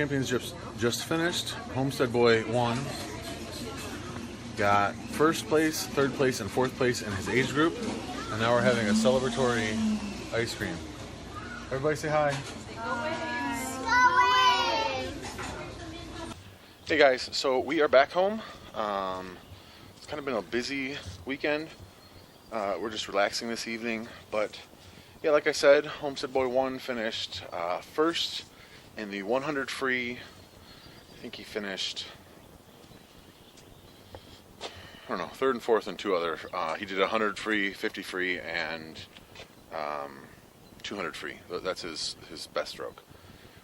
championships just finished. Homestead Boy won. Got first place, third place, and fourth place in his age group. And now we're having a celebratory ice cream. Everybody say hi. Hey guys, so we are back home. It's kind of been a busy weekend. We're just relaxing this evening, but yeah, like I said, Homestead Boy 1 finished first in the 100 free. I think he finished, I don't know, third and fourth and two other. He did 100 free, 50 free, and 200 free. That's his best stroke.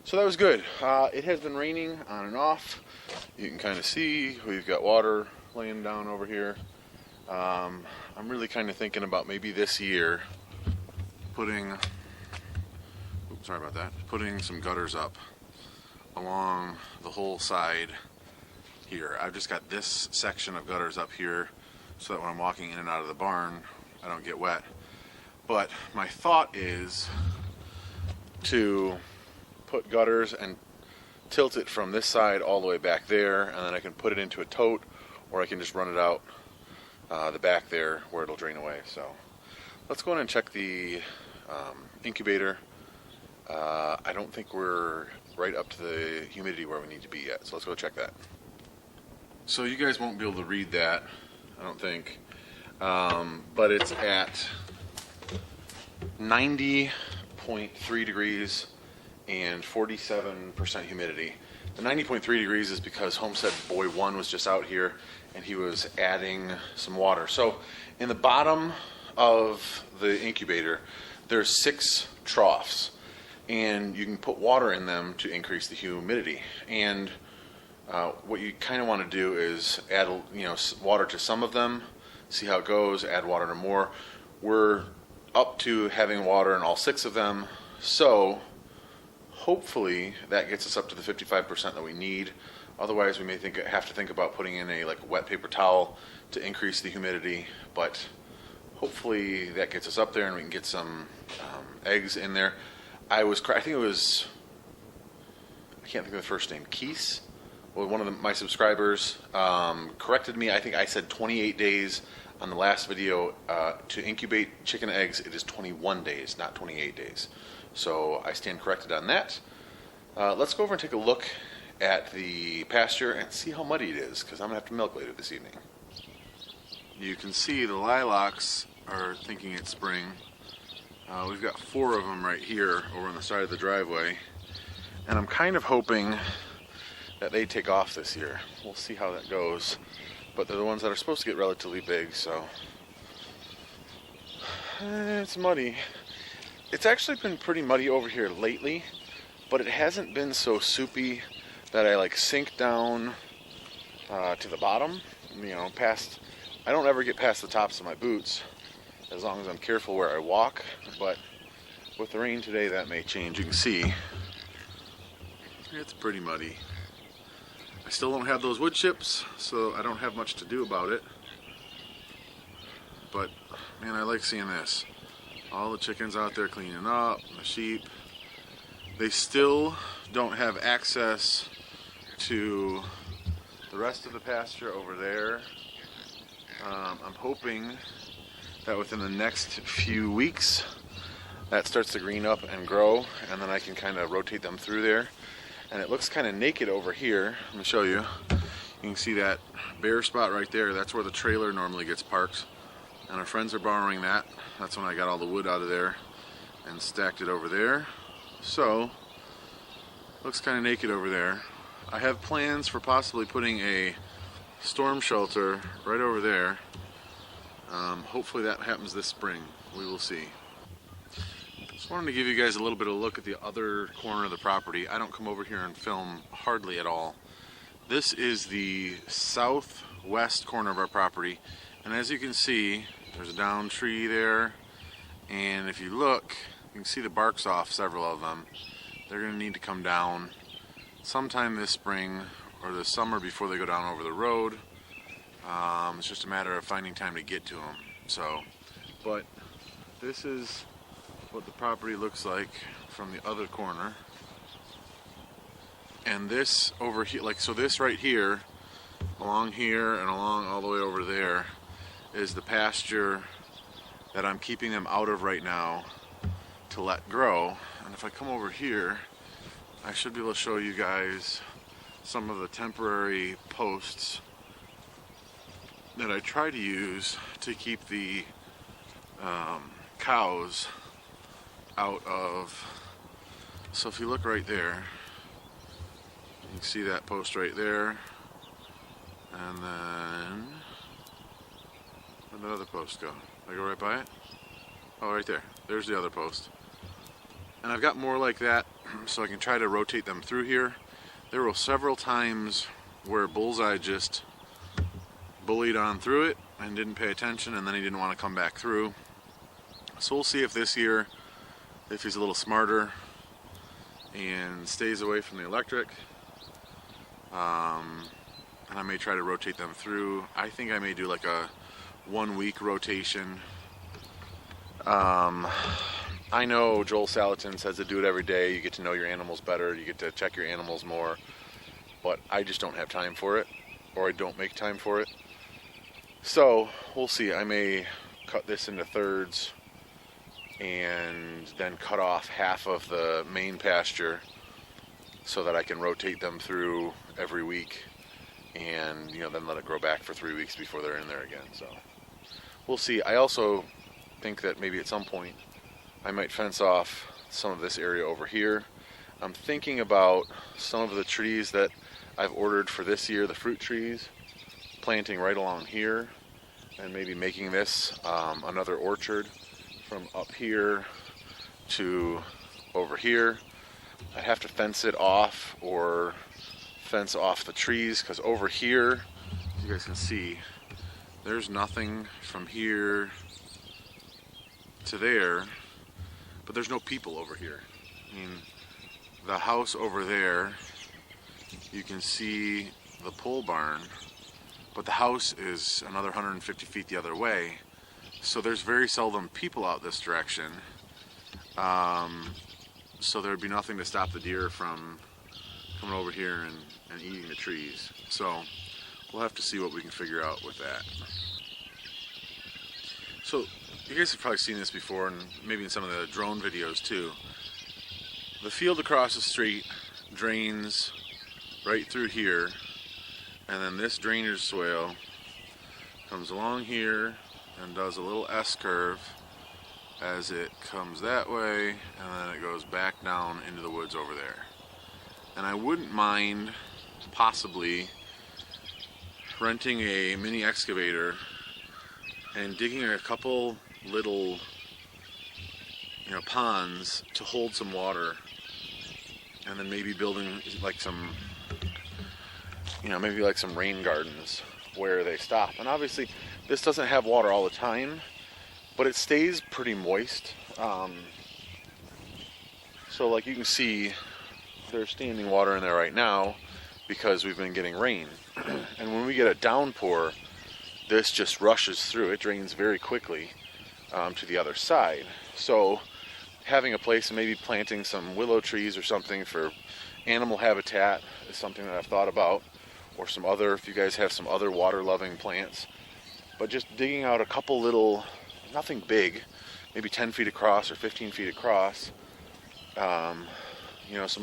So that was good. It has been raining on and off. You can kind of see we've got water laying down over here. I'm really kind of thinking about maybe this year putting some gutters up along the whole side here. I've just got this section of gutters up here so that when I'm walking in and out of the barn I don't get wet. But my thought is to put gutters and tilt it from this side all the way back there, and then I can put it into a tote, or I can just run it out the back there where it'll drain away. So let's go in and check the incubator. I don't think we're right up to the humidity where we need to be yet, so let's go check that. So you guys won't be able to read that, I don't think, but it's at 90.3 degrees and 47% humidity. The 90.3 degrees is because Homestead Boy 1 was just out here and he was adding some water. So in the bottom of the incubator there's 6 troughs, and you can put water in them to increase the humidity. And what you kind of want to do is add water to some of them, see how it goes, add water to more. We're up to having water in all 6 of them, so hopefully that gets us up to the 55% that we need. Otherwise we may have to think about putting in a wet paper towel to increase the humidity, but hopefully that gets us up there and we can get some eggs in there. I think it was, I can't think of the first name, Keese, well, one of my subscribers corrected me. I think I said 28 days on the last video. To incubate chicken eggs it is 21 days, not 28 days. So I stand corrected on that. Let's go over and take a look at the pasture and see how muddy it is, because I'm going to have to milk later this evening. You can see the lilacs are thinking it's spring. We've got 4 of them right here over on the side of the driveway, and I'm kind of hoping that they take off this year. We'll see how that goes, but they're the ones that are supposed to get relatively big, so it's muddy. It's actually been pretty muddy over here lately, but it hasn't been so soupy that I sink down to the bottom, past. I don't ever get past the tops of my boots as long as I'm careful where I walk, but with the rain today that may change. You can see it's pretty muddy. I still don't have those wood chips, so I don't have much to do about it, but man, I like seeing this. All the chickens out there cleaning up, the sheep. They still don't have access to the rest of the pasture over there. I'm hoping that within the next few weeks that starts to green up and grow, and then I can kind of rotate them through there. And it looks kind of naked over here. Let me show you. You can see that bare spot right there. That's where the trailer normally gets parked, and our friends are borrowing that. That's when I got all the wood out of there and stacked it over there. So looks kind of naked over there. I have plans for possibly putting a storm shelter right over there. Hopefully that happens this spring. We will see. Just wanted to give you guys a little bit of a look at the other corner of the property. I don't come over here and film hardly at all. This is the southwest corner of our property, and as you can see there's a down tree there, and if you look you can see the bark's off several of them. They're going to need to come down sometime this spring or this summer before they go down over the road. It's just a matter of finding time to get to them. So, but this is what the property looks like from the other corner. And this over here, like, so this right here, along here and along all the way over there, is the pasture that I'm keeping them out of right now to let grow. And if I come over here, I should be able to show you guys some of the temporary posts that I try to use to keep the cows out of. So if you look right there, you can see that post right there, and then where'd the other post go? I go right by it? Oh, right there. There's the other post. And I've got more like that, so I can try to rotate them through here. There were several times where Bullseye just bullied on through it and didn't pay attention, and then he didn't want to come back through. So we'll see if this year, if he's a little smarter and stays away from the electric. And I may try to rotate them through. I think I may do like a 1 week rotation. I know Joel Salatin says to do it every day. You get to know your animals better. You get to check your animals more. But I just don't have time for it, or I don't make time for it. So we'll see. I may cut this into thirds and then cut off half of the main pasture so that I can rotate them through every week, and then let it grow back for 3 weeks before they're in there again. So we'll see. I also think that maybe at some point I might fence off some of this area over here. I'm thinking about some of the trees that I've ordered for this year, the fruit trees, planting right along here, and maybe making this another orchard from up here to over here. I'd have to fence it off or fence off the trees, because over here, as you guys can see, there's nothing from here to there, but there's no people over here. I mean, the house over there, you can see the pole barn, but the house is another 150 feet the other way, so there's very seldom people out this direction. So there'd be nothing to stop the deer from coming over here and eating the trees. So we'll have to see what we can figure out with that. So you guys have probably seen this before, and maybe in some of the drone videos too. The field across the street drains right through here, and then this drainage swale comes along here and does a little S-curve as it comes that way, and then it goes back down into the woods over there. And I wouldn't mind possibly renting a mini excavator and digging a couple little ponds to hold some water, and then maybe building like some maybe like some rain gardens where they stop. And obviously this doesn't have water all the time, but it stays pretty moist. So like you can see, there's standing water in there right now because we've been getting rain. And when we get a downpour, this just rushes through. It drains very quickly to the other side. So having a place and maybe planting some willow trees or something for animal habitat is something that I've thought about, or some other, if you guys have some other water-loving plants. But just digging out a couple little, nothing big, maybe 10 feet across or 15 feet across, some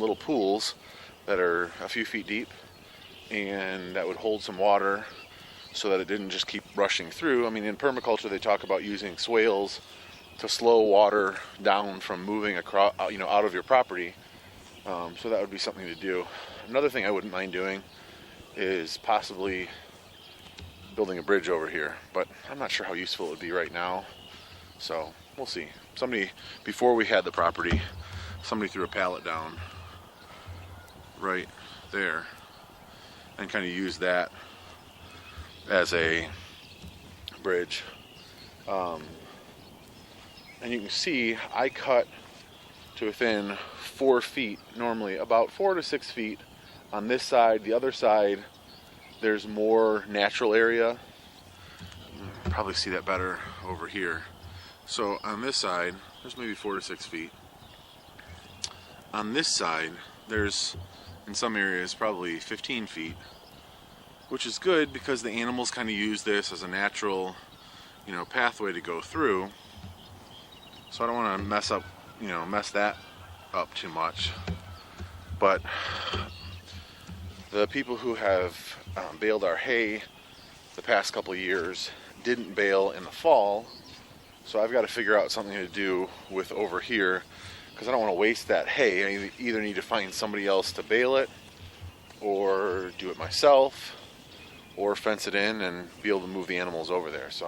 little pools that are a few feet deep, and that would hold some water so that it didn't just keep rushing through. I mean, in permaculture they talk about using swales to slow water down from moving across, out of your property. So that would be something to do. Another thing I wouldn't mind doing is possibly building a bridge over here, but I'm not sure how useful it would be right now. So we'll see. Before we had the property, somebody threw a pallet down right there and kind of used that as a bridge. And you can see I cut to within 4 feet, normally about 4 to 6 feet on this side. The other side, there's more natural area. You can probably see that better over here. So on this side, there's maybe 4 to 6 feet. On this side, there's in some areas probably 15 feet, which is good because the animals kind of use this as a natural, pathway to go through. So I don't want to mess that up too much. But the people who have baled our hay the past couple of years didn't bale in the fall, so I've got to figure out something to do with over here, because I don't want to waste that hay. I either need to find somebody else to bale it, or do it myself, or fence it in and be able to move the animals over there. So